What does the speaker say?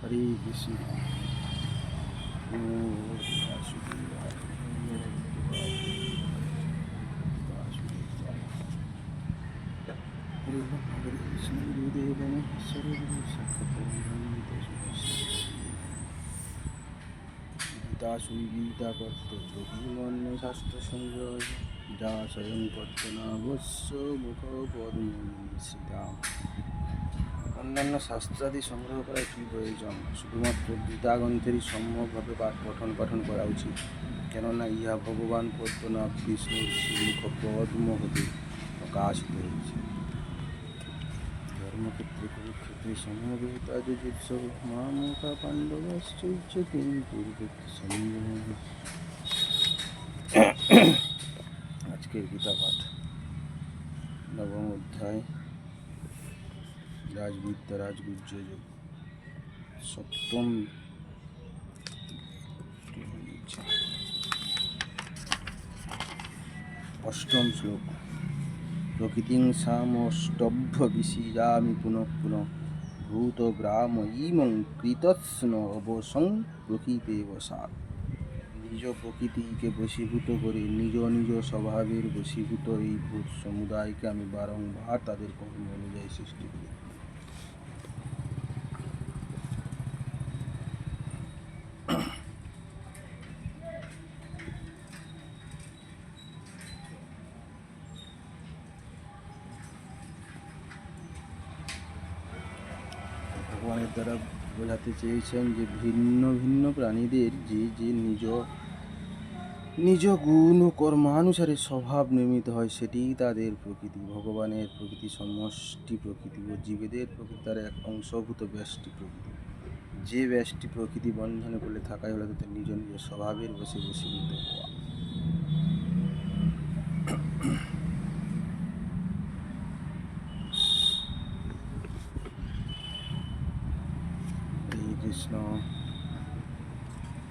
হরে কৃষ্ণ। হরে কৃষ্ণ গুরুদেব সর্বগুরু সাক্ষাৎ গীতা সুই গীতা কর্তব্য বিমন্য শাস্ত্র সংগ্রহ যা স্বয়ং কর্তনাবশ্য মুখ পদ্ম শ্রীরাম। অন্যান্য শাস্ত্রাদি সংগ্রহ করার কী প্রয়োজন? শুধুমাত্র গীতা গ্রন্থেরই সম্যকভাবে পঠন করা উচিত, কেননা ইহা ভগবান পদ্মনাভ বিষ্ণুর শ্রীমুখ পদ্ম হতে প্রকাশিত হয়েছে। ধর্মক্ষেত্রে কুরুক্ষেত্রে সমবেতা যুজুৎসব মামকা পাণ্ডবশ্চৈচ কিং কুরুক্ষেত্র সঞ্জয়। আজকের গীতা পাঠ নবম অধ্যায় রাজবিদ্যা রাজগুহ্য যোগ সপ্তম অষ্টম শ্লোক। প্রকৃতিং সামষ্টভ্য বিসৃজামি পুনঃ পুনঃ ভূতগ্রাম ইমং কৃতস্ন অবসং প্রকৃতে বসাৎ। নিজ প্রকৃতিকে বশীভূত করে নিজ নিজ স্বভাবের বশীভূত এই ভূত সমুদায়কে আমি বারংবার তাদের কর্ম অনুযায়ী সৃষ্টি করি। ভগবানের দ্বারা বোঝাতে চেয়েছেন যে ভিন্ন ভিন্ন প্রাণীদের যে যে নিজ নিজ গুণ ও কর্মানুসারে স্বভাব নির্মিত হয়, সেটিই তাদের প্রকৃতি। ভগবানের প্রকৃতি সমষ্টি প্রকৃতি ও জীবেদের প্রকৃতি তার এক অংশভূত ব্যষ্টি প্রকৃতি। যে ব্যষ্টি প্রকৃতি বন্ধনে পড়লে থাকাই হলো তাদের নিজ নিজ স্বভাবের বশে বশীভূত হওয়া। হরে কৃষ্ণ।